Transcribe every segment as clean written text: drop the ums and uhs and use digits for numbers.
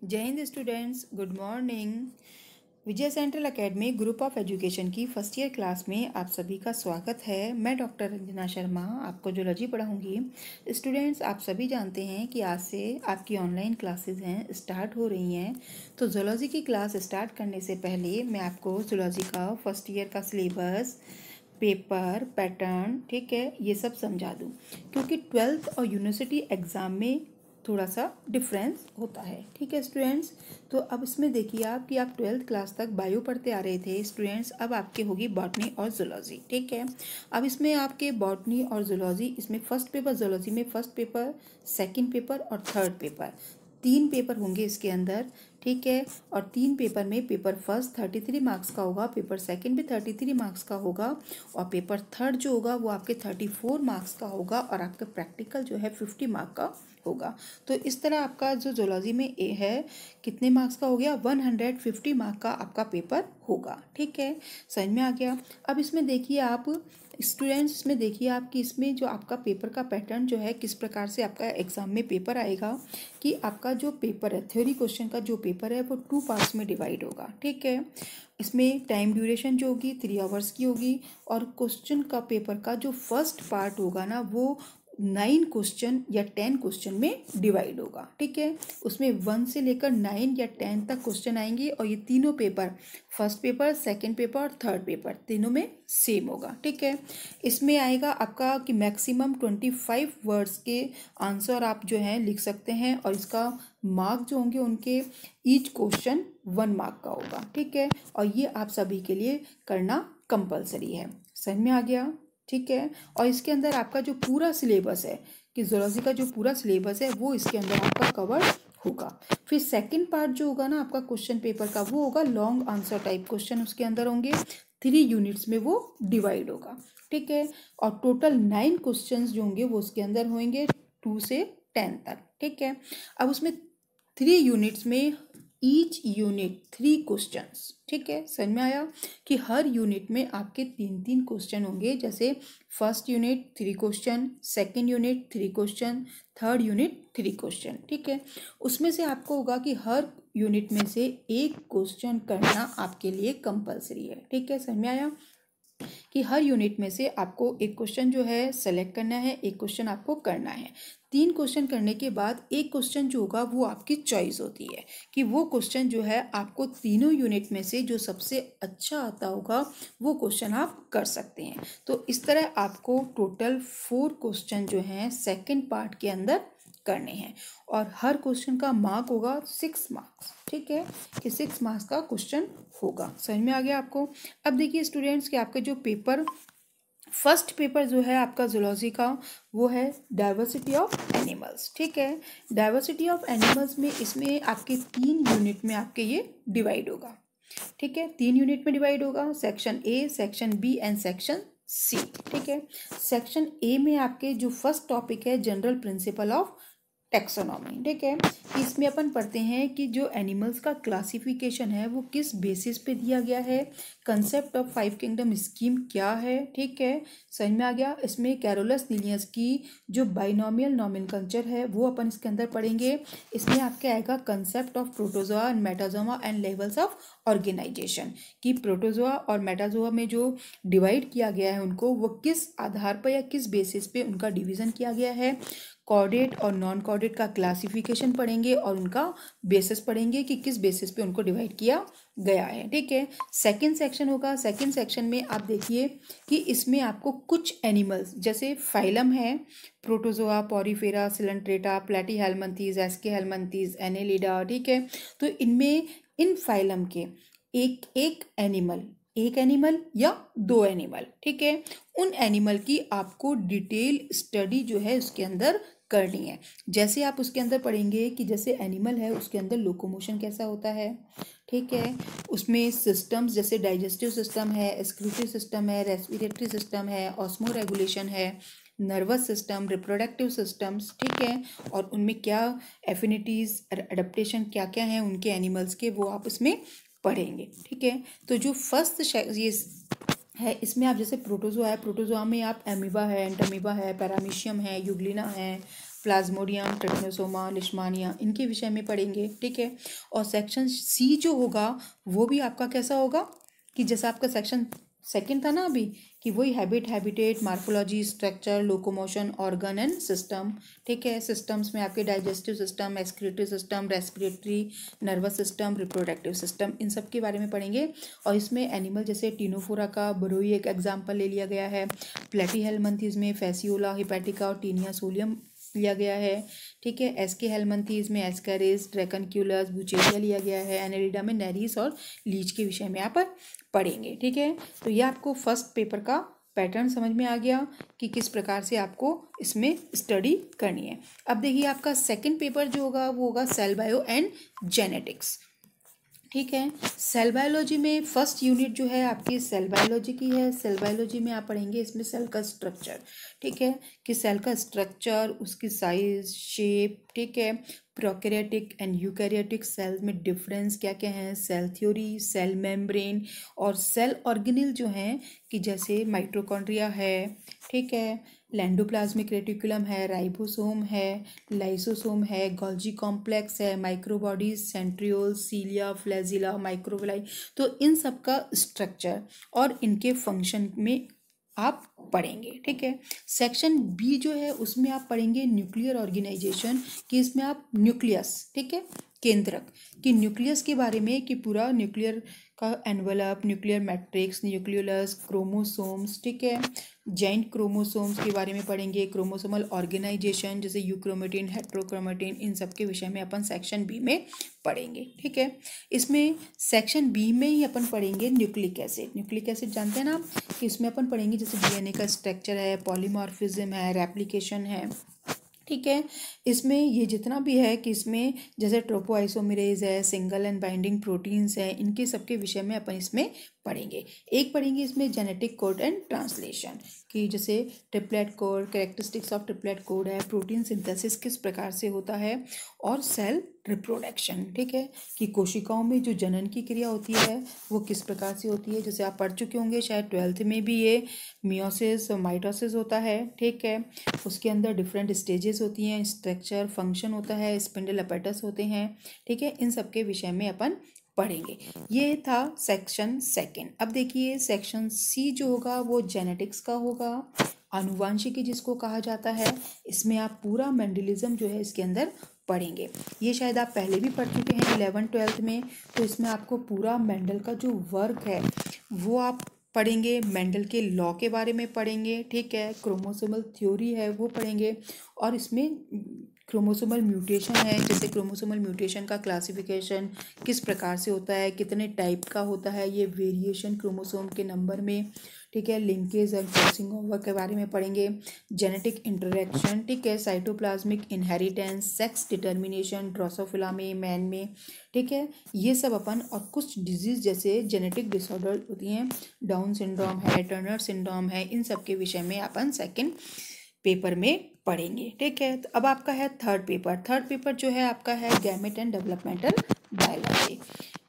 जय Hind students, good morning. Vijay central academy group of education की first year class में आप सभी का स्वागत है। मैं डॉक्टर रंजना शर्मा आपको जूलॉजी पढ़ाऊंगी। स्टूडेंट्स, आप सभी जानते हैं कि आज से आपकी ऑनलाइन क्लासेस हैं स्टार्ट हो रही हैं। तो जूलॉजी की क्लास स्टार्ट करने से पहले मैं आपको जूलॉजी का फर्स्ट ईयर का सिलेबस, पेपर पैटर्न, ठीक है, ये सब समझा दूँ, क्योंकि 12th और यूनिवर्सिटी एग्ज़ाम में थोड़ा सा डिफरेंस होता है। ठीक है स्टूडेंट्स, तो अब इसमें देखिए आप कि आप 12th क्लास तक बायो पढ़ते आ रहे थे स्टूडेंट्स, अब आपके होगी बॉटनी और जूलॉजी। ठीक है, अब इसमें आपके बॉटनी और जूलॉजी, इसमें फर्स्ट पेपर जूलॉजी में फर्स्ट पेपर, सेकंड पेपर और थर्ड पेपर, 3 पेपर होंगे इसके अंदर। ठीक है, और 3 पेपर में पेपर फर्स्ट 33 मार्क्स का होगा, पेपर सेकंड भी 33 मार्क्स का होगा, और पेपर थर्ड जो होगा वो आपके 34 मार्क्स का होगा, और आपका प्रैक्टिकल जो है 50 मार्क का होगा। तो इस तरह आपका जो जूलॉजी में ए है कितने मार्क्स का हो गया, 150 मार्क का आपका पेपर होगा। ठीक है, समझ में आ गया। अब इसमें देखिए आप स्टूडेंट्स, इसमें देखिए आप कि इसमें जो आपका पेपर का पैटर्न जो है किस प्रकार से आपका एग्जाम में पेपर आएगा, कि आपका जो पेपर है थ्योरी क्वेश्चन का जो पेपर है वो 2 पार्ट्स में डिवाइड होगा। ठीक है, इसमें टाइम ड्यूरेशन जो होगी 3 आवर्स की होगी, और क्वेश्चन का पेपर का जो फर्स्ट पार्ट होगा ना वो 9 क्वेश्चन या 10 क्वेश्चन में डिवाइड होगा। ठीक है, उसमें 1 से लेकर 9 या 10 तक क्वेश्चन आएंगे, और ये तीनों paper, first paper, second paper और थर्ड पेपर, तीनों में सेम होगा। ठीक है, इसमें आएगा आपका कि मैक्सिमम 25 वर्ड्स के आंसर आप जो हैं लिख सकते हैं, और इसका मार्क जो होंगे उनके ईच क्वेश्चन 1 मार्क का होगा। ठीक है, और ये आप सभी के लिए करना कंपलसरी है। समझ में आ गया? ठीक है, और इसके अंदर आपका जो पूरा सिलेबस है कि जूलॉजी का जो पूरा सिलेबस है वो इसके अंदर आपका कवर होगा। फिर सेकंड पार्ट जो होगा ना आपका क्वेश्चन पेपर का, वो होगा लॉन्ग आंसर टाइप क्वेश्चन, उसके अंदर होंगे 3 यूनिट्स में वो डिवाइड होगा। ठीक है, और टोटल 9 क्वेश्चन जो होंगे वो उसके अंदर होंगे 2 से 10 तक। ठीक है, अब उसमें 3 यूनिट्स में ईच यूनिट 3 क्वेश्चंस। ठीक है, समझ में आया कि हर यूनिट में आपके 3-3 क्वेश्चन होंगे, जैसे first unit 3 question, second unit 3 question, third unit 3 question. ठीक है, उसमें से आपको होगा कि हर यूनिट में से एक क्वेश्चन करना आपके लिए कंपलसरी है। ठीक है, समझ में आया कि हर यूनिट में से आपको एक क्वेश्चन जो है सेलेक्ट करना है, एक क्वेश्चन आपको करना है। 3 क्वेश्चन करने के बाद एक क्वेश्चन जो होगा वो आपकी चॉइस होती है कि वो क्वेश्चन जो है आपको तीनों यूनिट में से जो सबसे अच्छा आता होगा वो क्वेश्चन आप कर सकते हैं। तो इस तरह आपको टोटल 4 क्वेश्चन जो हैं सेकंड पार्ट के अंदर करने हैं, और हर क्वेश्चन का मार्क होगा 6 मार्क्स। ठीक है, कि 6 मार्क्स का क्वेश्चन होगा। समझ में आ गया आपको? अब देखिए स्टूडेंट्स कि आपके जो पेपर, फर्स्ट पेपर जो है आपका जूलॉजी का वो है डाइवर्सिटी ऑफ एनिमल्स। ठीक है, डाइवर्सिटी ऑफ एनिमल्स में इसमें आपके 3 यूनिट में आपके ये डिवाइड होगा। ठीक है, 3 यूनिट में डिवाइड होगा, section A, section B and section C. ठीक है, सेक्शन ए में आपके जो फर्स्ट टॉपिक है जनरल प्रिंसिपल ऑफ टेक्सोनॉमी। ठीक है, इसमें अपन पढ़ते हैं कि जो एनिमल्स का क्लासिफिकेशन है वो किस बेसिस पे दिया गया है, कंसेप्ट ऑफ 5 किंगडम स्कीम क्या है। ठीक है, समझ में आ गया। इसमें कैरोलस लीनियस की जो बाइनोमियल नोमेनक्लेचर है वो अपन इसके अंदर पढ़ेंगे। इसमें आपके आएगा concept of protozoa and metazoa and levels of organisation, कि प्रोटोजोआ और मेटाजोआ में जो डिवाइड किया गया है उनको, वो किस आधार पर या किस बेसिस पे उनका डिवीज़न किया गया है। कॉर्डेट और नॉन कॉर्डेट का क्लासिफिकेशन पढ़ेंगे, और उनका बेसिस पढ़ेंगे कि किस बेसिस पे उनको डिवाइड किया गया है। ठीक है, सेकंड सेक्शन होगा। सेकंड सेक्शन में आप देखिए कि इसमें आपको कुछ एनिमल्स, जैसे फाइलम है protozoa, porifera, coelenterata, platyhelminthes, aschelminthes, annelida. ठीक है, तो इनमें इन फाइलम के एक एक एनिमल या 2 एनिमल, ठीक है, उन एनिमल की आपको डिटेल स्टडी जो है उसके अंदर करनी है। जैसे आप उसके अंदर पढ़ेंगे कि जैसे एनिमल है उसके अंदर लोकोमोशन कैसा होता है। ठीक है, उसमें सिस्टम्स जैसे डाइजेस्टिव सिस्टम है, एक्सक्रीटिव सिस्टम है, रेस्पिरेटरी सिस्टम है, ऑस्मो रेगुलेशन है, नर्वस सिस्टम, रिप्रोडक्टिव सिस्टम्स। ठीक है, और उनमें क्या एफिनिटीज़, एडेप्टेशन क्या क्या हैं उनके एनिमल्स के, वो आप इसमें पढ़ेंगे। ठीक है, तो जो फर्स्ट ये है इसमें आप जैसे प्रोटोजोआ है, प्रोटोजोआ में आप एमीबा है, एंटामीबा है, पैरामीशियम है, यूग्लिना है, प्लाज्मोडियम, ट्रिपनोसोमा, लिशमानिया, इनके विषय में पढ़ेंगे, ठीक है। और सेक्शन सी जो होगा वो भी आपका कैसा होगा कि जैसा आपका सेक्शन सेकंड था ना अभी, कि वही habit, habitat, morphology, structure, locomotion, organ and system, ठीक है। सिस्टम्स में आपके digestive system, excretory system, respiratory, nervous system, reproductive system, इन सब के बारे में पढ़ेंगे। और इसमें एनिमल जैसे टीनोफोरा का बरोई एक एग्जाम्पल ले लिया गया है, प्लेटीहेल्मिन्थीज में फेसियोला, हिपैटिका और टीनिया सोलियम लिया गया है, ठीक है। एसके हेल्मिन्थीज में एस्कैरिस, ड्रैकनक्यूलस, बुचेरिया लिया गया है। एनेलिडा में नेरिस और लीच के विषय में आप पढ़ेंगे, ठीक है। तो ये आपको फर्स्ट पेपर का पैटर्न समझ में आ गया कि किस प्रकार से आपको इसमें स्टडी करनी है। अब देखिए आपका सेकंड पेपर जो होगा वो होगा सेल बायो एंड जेनेटिक्स, ठीक है। सेल बायोलॉजी में फर्स्ट यूनिट जो है आपकी सेल बायोलॉजी की है। सेल बायोलॉजी में आप पढ़ेंगे इसमें सेल का स्ट्रक्चर, ठीक है, कि सेल का स्ट्रक्चर, उसकी साइज, शेप, ठीक है। प्रोकैरियोटिक एंड यूकैरियोटिक सेल में डिफरेंस क्या क्या है, सेल थ्योरी, सेल मेम्ब्रेन और सेल ऑर्गेनेल जो हैं कि जैसे माइटोकॉन्ड्रिया है, ठीक है, एंडोप्लाज्मिक रेटिकुलम है, राइबोसोम है, लाइसोसोम है, गोल्जी कॉम्प्लेक्स है, माइक्रोबॉडीज, सेंट्रियोल, सीलिया, फ्लैजिला, माइक्रोविलाई, तो इन सब का स्ट्रक्चर और इनके फंक्शन में आप पढ़ेंगे, ठीक है। सेक्शन बी जो है उसमें आप पढ़ेंगे न्यूक्लियर ऑर्गेनाइजेशन, कि इसमें आप न्यूक्लियस, ठीक है, केंद्रक, कि न्यूक्लियस के बारे में कि पूरा न्यूक्लियर का envelope, nuclear matrix, nucleolus, chromosomes, ठीक है, जॉइंट क्रोमोसोम्स के बारे में पढ़ेंगे, क्रोमोसोमल ऑर्गेनाइजेशन जैसे यूक्रोमेटिन, हेट्रोक्रोमेटिन, इन सब के विषय में अपन सेक्शन बी में पढ़ेंगे, ठीक है। इसमें सेक्शन बी में ही अपन पढ़ेंगे न्यूक्लिक एसिड। न्यूक्लिक एसिड जानते हैं ना आप, कि इसमें अपन पढ़ेंगे जैसे डीएनए का स्ट्रक्चर है, पॉलीमॉर्फिज्म है, रेप्लिकेशन है, ठीक है। इसमें ये जितना भी है कि इसमें जैसे ट्रोपोआइसोमेरेज है, सिंगल एंड बाइंडिंग प्रोटीन्स है, इनके सबके विषय में अपन इसमें पढ़ेंगे। एक पढ़ेंगे इसमें जेनेटिक कोड एंड ट्रांसलेशन, कि जैसे triplet code, characteristics of triplet code है, प्रोटीन सिंथेसिस किस प्रकार से होता है, और सेल रिप्रोडक्शन, ठीक है, कि कोशिकाओं में जो जनन की क्रिया होती है वो किस प्रकार से होती है। जैसे आप पढ़ चुके होंगे शायद 12th में भी, ये मियोसिस और माइटोसिस होता है, ठीक है। उसके अंदर डिफरेंट स्टेजेस होती हैं, स्ट्रक्चर, फंक्शन होता है, स्पिंडल अपैरेटस होते हैं, ठीक है। इन सब के विषय में अपन पढ़ेंगे। ये था सेक्शन सेकंड। अब देखिए सेक्शन सी जो होगा वो जेनेटिक्स का होगा, आनुवांशिकी जिसको कहा जाता है। इसमें आप पूरा मेंडलिज्म जो है इसके अंदर पढ़ेंगे। ये शायद आप पहले भी पढ़ चुके हैं 11th-12th में, तो इसमें आपको पूरा मेंडल का जो वर्क है वो आप पढ़ेंगे, मेंडल के लॉ के बारे में पढ़ेंगे, ठीक है, क्रोमोसोमल थ्योरी है वो पढ़ेंगे, और इसमें क्रोमोसोमल म्यूटेशन है, जैसे क्रोमोसोमल म्यूटेशन का क्लासिफिकेशन किस प्रकार से होता है, कितने टाइप का होता है, ये वेरिएशन क्रोमोसोम के नंबर में, ठीक है, लिंकेज एंड क्रॉसिंग ओवर के बारे में पढ़ेंगे, जेनेटिक इंटरेक्शन, ठीक है, cytoplasmic inheritance, sex determination, Drosophila में, मैन में, ठीक है, ये सब अपन, और कुछ डिजीज जैसे जेनेटिक डिसऑर्डर होती हैं, डाउन सिंड्रोम है, टर्नर सिंड्रोम है, इन सब के विषय में अपन सेकेंड पेपर में पढ़ेंगे, ठीक है। तो अब आपका है थर्ड पेपर। थर्ड पेपर जो है आपका है गैमेट एंड डेवलपमेंटल बायोलॉजी,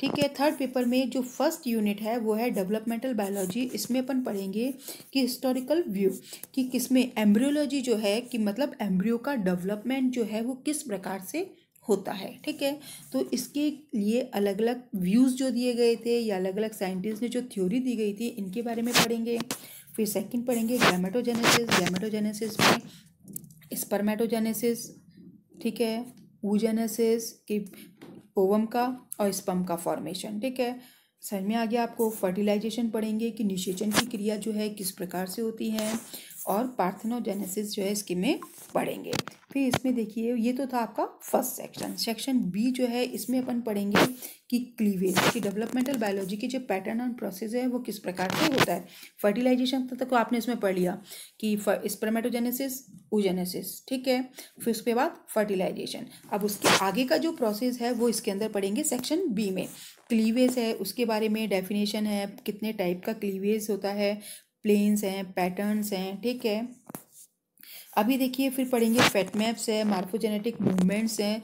ठीक है। थर्ड पेपर में जो फर्स्ट यूनिट है वो है डेवलपमेंटल बायोलॉजी। इसमें अपन पढ़ेंगे कि हिस्टोरिकल व्यू, कि किसमें एम्ब्रियोलॉजी जो है, कि मतलब एम्ब्रियो का डेवलपमेंट जो है वो किस प्रकार से होता है, ठीक है। तो इसके लिए अलग अलग व्यूज़ जो दिए गए थे या अलग अलग साइंटिस्ट ने जो थ्योरी दी गई थी इनके बारे में पढ़ेंगे। फिर सेकंड पढ़ेंगे गैमेटोजेनेसिस। गैमेटोजेनेसिस में स्पर्मेटोजेनेसिस, ठीक है, oogenesis कि ओवम का और स्पर्म का फॉर्मेशन, ठीक है, समझ में आ गया आपको। फर्टिलाइजेशन पढ़ेंगे कि निषेचन की क्रिया जो है किस प्रकार से होती है, और पार्थेनोजेनेसिस जो है इसके में पढ़ेंगे। फिर इसमें देखिए ये तो था आपका फर्स्ट सेक्शन। सेक्शन बी जो है इसमें अपन पढ़ेंगे कि क्लीवेज, कि डेवलपमेंटल बायोलॉजी के जो पैटर्न एंड प्रोसेस है वो किस प्रकार से होता है। फर्टिलाइजेशन तक आपने इसमें पढ़ लिया कि स्पर्मेटोजेनेसिस, oogenesis, ठीक है। फिर उसके बाद फर्टिलाइजेशन। अब उसके आगे का जो प्रोसेस है वो इसके अंदर पढ़ेंगे सेक्शन बी में। क्लीवेज है उसके बारे में डेफिनेशन है, कितने टाइप का क्लीवेज होता है, प्लेन्स हैं, पैटर्न्स हैं, ठीक है। अभी देखिए फिर पढ़ेंगे फेट मैप्स है, मार्फोजेनेटिक मूवमेंट्स हैं,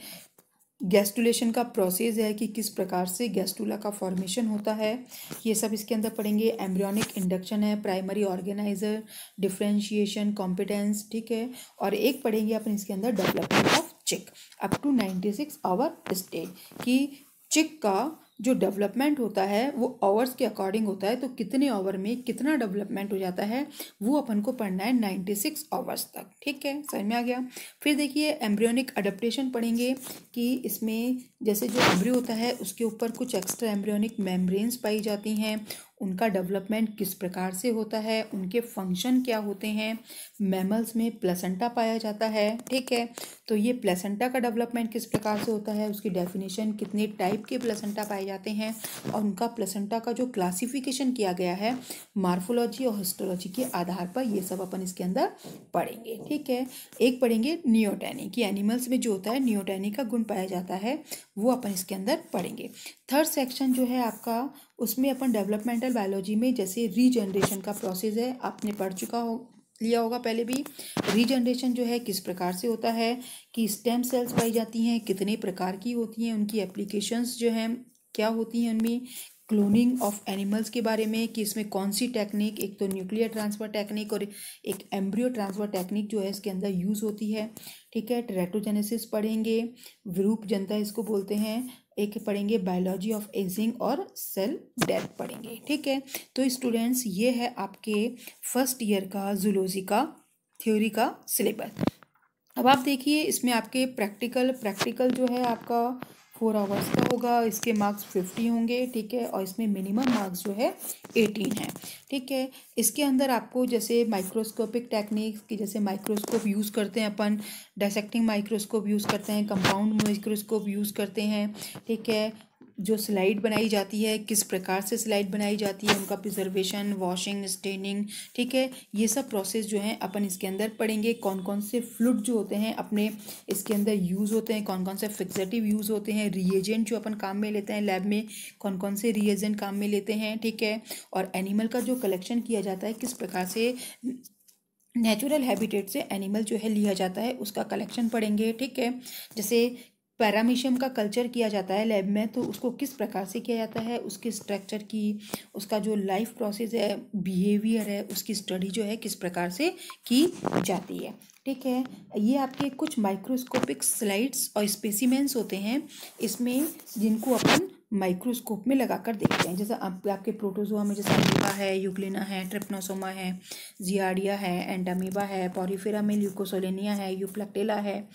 गैस्टुलेशन का प्रोसेस है कि किस प्रकार से गैस्टुला का फॉर्मेशन होता है, ये सब इसके अंदर पढ़ेंगे। एम्ब्रियोनिक इंडक्शन है, प्राइमरी ऑर्गेनाइजर, डिफरेंशिएशन, कॉम्पिटेंस, ठीक है। और एक पढ़ेंगे अपन इसके अंदर डेवलपमेंट ऑफ चिक अप टू 96 आवर स्टेज, कि चिक का जो डेवलपमेंट होता है वो आवर्स के अकॉर्डिंग होता है, तो कितने आवर में कितना डेवलपमेंट हो जाता है वो अपन को पढ़ना है 96 आवर्स तक, ठीक है, समझ में आ गया। फिर देखिए एम्ब्रियोनिक अडेप्टेशन पढ़ेंगे कि इसमें जैसे जो एम्ब्रियो होता है उसके ऊपर कुछ एक्स्ट्रा एम्ब्रियोनिक मेम्ब्रेन्स पाई जाती हैं, उनका डेवलपमेंट किस प्रकार से होता है, उनके फंक्शन क्या होते हैं। मैमल्स में प्लेसेंटा पाया जाता है, ठीक है, तो ये प्लेसेंटा का डेवलपमेंट किस प्रकार से होता है, उसकी डेफिनेशन, कितने टाइप के प्लेसेंटा पाए जाते हैं और उनका प्लेसेंटा का जो क्लासिफिकेशन किया गया है मार्फोलॉजी और हिस्टोलॉजी के आधार पर, ये सब अपन इसके अंदर पढ़ेंगे, ठीक है। एक पढ़ेंगे नियोटेनी, कि एनिमल्स में जो होता है नियोटेनी का गुण पाया जाता है, वो अपन इसके अंदर पढ़ेंगे। थर्ड सेक्शन जो है आपका, उसमें अपन डेवलपमेंटल बायोलॉजी में जैसे रीजनरेशन का प्रोसेस है, आपने पढ़ चुका हो लिया होगा पहले भी। रीजनरेशन जो है किस प्रकार से होता है, कि स्टेम सेल्स पाई जाती हैं, कितने प्रकार की होती हैं, उनकी एप्लीकेशंस जो हैं क्या होती हैं उनमें, क्लोनिंग ऑफ एनिमल्स के बारे में कि इसमें कौन सी टेक्निक, एक तो न्यूक्लियर ट्रांसफ़र टेक्निक और एक एम्ब्रियो ट्रांसफ़र टेक्निक जो है इसके अंदर यूज़ होती है, ठीक है। टेरेटोजेनेसिस पढ़ेंगे, विरूप जनता इसको बोलते हैं। एक पढ़ेंगे बायोलॉजी ऑफ एजिंग और सेल डेथ पढ़ेंगे, ठीक है। तो स्टूडेंट्स ये है आपके फर्स्ट ईयर का जूलॉजी का थ्योरी का सिलेबस। अब आप देखिए इसमें आपके प्रैक्टिकल जो है आपका 4 आवर्स का होगा, इसके मार्क्स 50 होंगे, ठीक है, और इसमें मिनिमम मार्क्स जो है 18 है, ठीक है। इसके अंदर आपको जैसे माइक्रोस्कोपिक टेक्निक्स की, जैसे माइक्रोस्कोप यूज़ करते हैं अपन, डायसेक्टिंग माइक्रोस्कोप यूज़ करते हैं, कंपाउंड माइक्रोस्कोप यूज़ करते हैं, ठीक है। जो स्लाइड बनाई जाती है किस प्रकार से स्लाइड बनाई जाती है, उनका प्रिजर्वेशन, वॉशिंग, स्टेनिंग, ठीक है, ये सब प्रोसेस जो है अपन इसके अंदर पढ़ेंगे। कौन कौन से फ्लूइड जो होते हैं अपने इसके अंदर यूज़ होते हैं, कौन कौन से फिक्सेटिव यूज़ होते हैं, रिएजेंट जो अपन काम में लेते हैं लैब में, कौन कौन से रिएजेंट काम में लेते हैं, ठीक है। और एनिमल का जो कलेक्शन किया जाता है किस प्रकार से नेचुरल हैबिटेट से एनिमल जो है लिया जाता है उसका कलेक्शन पढ़ेंगे, ठीक है। जैसे पैरामीशियम का कल्चर किया जाता है लैब में, तो उसको किस प्रकार से किया जाता है, उसके स्ट्रक्चर की, उसका जो लाइफ प्रोसेस है, बिहेवियर है, उसकी स्टडी जो है किस प्रकार से की जाती है, ठीक है। ये आपके कुछ माइक्रोस्कोपिक स्लाइड्स और स्पेसिमेंस होते हैं इसमें, जिनको अपन माइक्रोस्कोप में लगाकर देखते हैं। जैसे आपके प्रोटोजोआ में जैसे अमीबा है, यूग्लिना है, ट्रिप्नोसोमा है, जियार्डिया है, एंटामीबा है, पॉरीफेरा में ल्यूकोसोलेनिया है, यूप्लेक्टेला है,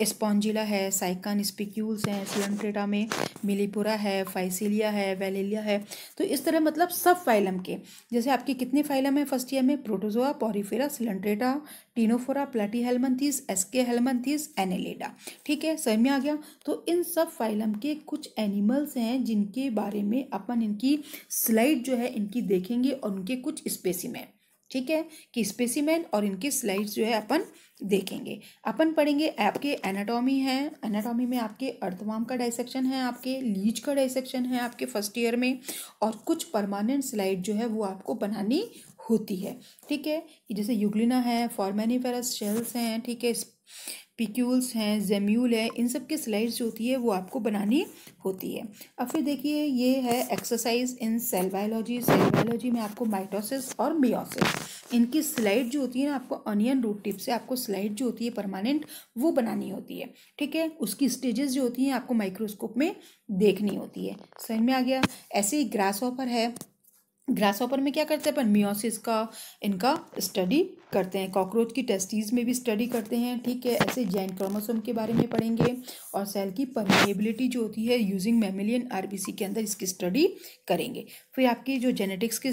स्पॉन्जिला है, साइकान स्पिक्यूल्स हैं, सिलंट्रेटा में मिलीपुरा है, फाइसिलिया है, वेलेलिया है। तो इस तरह मतलब सब फाइलम के, जैसे आपके कितने फाइलम है फर्स्ट ईयर में, प्रोटोजोआ, पॉरीफेरा, सिलंट्रेटा, टीनोफोरा, प्लेटीहेल्मिन्थीस, एस्के हेल्मिन्थीस, एनेलिडा, ठीक है, समझ में आ गया। तो इन सब फाइलम के कुछ एनिमल्स हैं जिनके बारे में अपन इनकी स्लाइड जो है इनकी देखेंगे और उनके कुछ स्पेसिमेन, ठीक है, कि स्पेसिमेन और इनकी स्लाइड्स जो है अपन देखेंगे। अपन पढ़ेंगे आपके एनाटॉमी है, एनाटॉमी में आपके अर्थवर्म का डाइसेक्शन है, आपके लीच का डाइसेक्शन है आपके फर्स्ट ईयर में, और कुछ परमानेंट स्लाइड जो है वो आपको बनानी होती है, ठीक है। जैसे यूग्लिना है, फॉर्मेनिफेरस शेल्स हैं, ठीक है, पिक्यूल्स हैं, जेम्यूल है, इन सब की स्लाइड्स जो होती है वो आपको बनानी होती है। अब फिर देखिए ये है exercise in cell biology. Cell biology में आपको माइटोसिस और मियोसिस, इनकी स्लाइड जो होती है ना, आपको अनियन रूट टिप से आपको स्लाइड जो होती है परमानेंट वो बनानी होती है, ठीक है। उसकी स्टेजेस जो होती हैं आपको माइक्रोस्कोप में देखनी होती है, समझ में आ गया। ऐसे ही ग्रास हॉपर है, ग्रास हॉपर में क्या करते हैं अपन, मियोसिस का इनका स्टडी करते हैं, कॉकरोच की टेस्टीज में भी स्टडी करते हैं, ठीक है। ऐसे जैन क्रोमोसोम के बारे में पढ़ेंगे, और सेल की परमेबिलिटी जो होती है यूजिंग मैमिलियन आरबीसी के अंदर इसकी स्टडी करेंगे। फिर आपकी जो जेनेटिक्स की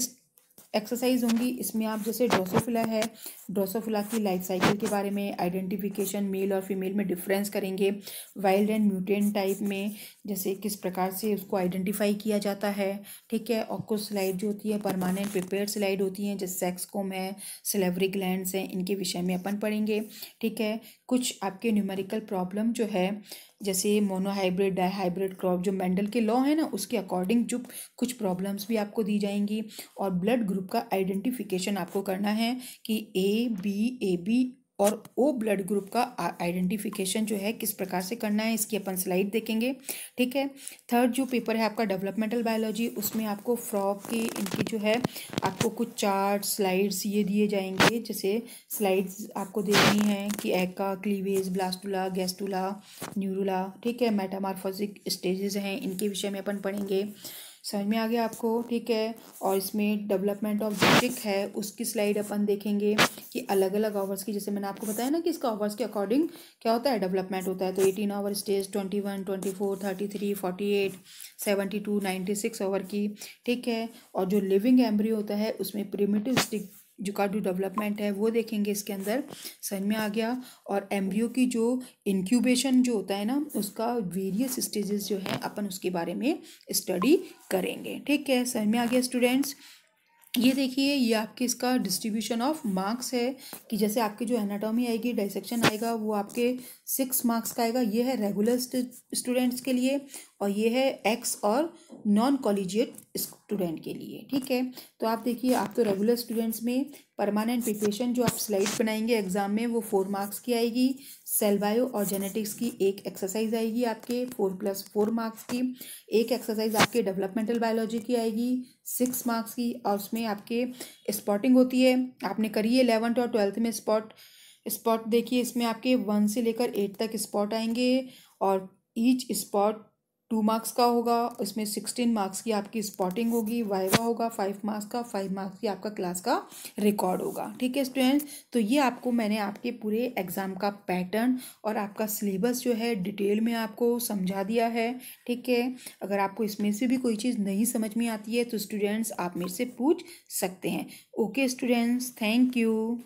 एक्सरसाइज होंगी, इसमें आप जैसे ड्रोसोफिला है, ड्रोसोफिला की लाइफ साइकिल के बारे में आइडेंटिफिकेशन, मेल और फीमेल में डिफरेंस करेंगे। वाइल्ड एंड म्यूटेंट टाइप में जैसे किस प्रकार से उसको आइडेंटिफाई किया जाता है, ठीक है। और कुछ स्लाइड जो होती है परमानेंट प्रिपेयर्ड स्लाइड होती हैं, जैसे सेक्सकोम है, सिलेवरी ग्लैंड्स हैं, इनके विषय में अपन पढ़ेंगे, ठीक है। कुछ आपके न्यूमेरिकल प्रॉब्लम जो है, जैसे मोनोहाइब्रिड, डाईहाइब्रिड क्रॉप, जो मेंडल के लॉ है ना उसके अकॉर्डिंग जो कुछ प्रॉब्लम्स भी आपको दी जाएंगी। और ब्लड ग्रुप का आइडेंटिफिकेशन आपको करना है कि ए बी और ओ ब्लड ग्रुप का आइडेंटिफिकेशन जो है किस प्रकार से करना है, इसकी अपन स्लाइड देखेंगे। ठीक है। थर्ड जो पेपर है आपका डेवलपमेंटल बायोलॉजी, उसमें आपको फ्रॉग की इनकी जो है आपको कुछ चार्ट स्लाइड्स ये दिए जाएंगे। जैसे स्लाइड्स आपको देखनी है कि एग का क्लीवेज, ब्लास्टुला, गैस्टुला, न्यूरुला, ठीक है, मेटामॉर्फोसिस स्टेजेस हैं, इनके विषय में अपन पढ़ेंगे। समझ में आ गया आपको? ठीक है। और इसमें डेवलपमेंट ऑफ जेनेटिक है, उसकी स्लाइड अपन देखेंगे कि अलग अलग आवर्स की, जैसे मैंने आपको बताया ना कि इसका आवर्स के अकॉर्डिंग क्या होता है, डेवलपमेंट होता है। तो 18 आवर स्टेज, 21, 24, 33, 48, 72, 96 आवर की। ठीक है। और जो लिविंग एम्ब्रियो होता है उसमें प्रिमिटिव स्टिक जो का जो डेवलपमेंट है वो देखेंगे इसके अंदर। समझ में आ गया? और एम्ब्रियो की जो इंक्यूबेशन जो होता है ना, उसका वेरियस स्टेजेस जो है अपन उसके बारे में स्टडी करेंगे। ठीक है। समझ में आ गया स्टूडेंट्स? ये देखिए, ये आपके इसका डिस्ट्रीब्यूशन ऑफ मार्क्स है कि जैसे आपकी जो एनाटॉमी आएगी, डाइसेक्शन आएगा, वो आपके 6 मार्क्स का आएगा। ये है रेगुलर स्टूडेंट्स के लिए, और ये है एक्स और नॉन कॉलेजिएट स्टूडेंट के लिए। ठीक है। तो आप देखिए, आप तो रेगुलर स्टूडेंट्स में परमानेंट प्रिपरेशन जो आप स्लाइड बनाएंगे एग्जाम में वो 4 मार्क्स की आएगी। सेल बायो और जेनेटिक्स की एक एक्सरसाइज आएगी आपके 4+4 मार्क्स की। एक एक्सरसाइज आपके डेवलपमेंटल बायोलॉजी की आएगी 6 मार्क्स की, और उसमें आपके स्पॉटिंग होती है। आपने करी है 11th और 12th में स्पॉट देखिए, इसमें आपके 1 से लेकर 8 तक स्पॉट आएंगे, और ईच स्पॉट 2 मार्क्स का होगा। इसमें 16 मार्क्स की आपकी स्पॉटिंग होगी, वाइवा होगा 5 मार्क्स का, 5 मार्क्स की आपका क्लास का रिकॉर्ड होगा। ठीक है स्टूडेंट्स, तो ये आपको मैंने आपके पूरे एग्ज़ाम का पैटर्न और आपका सिलेबस जो है डिटेल में आपको समझा दिया है। ठीक है। अगर आपको इसमें से भी कोई चीज़ नहीं समझ में आती है तो स्टूडेंट्स आप मेरे से पूछ सकते हैं। Okay students, thank you.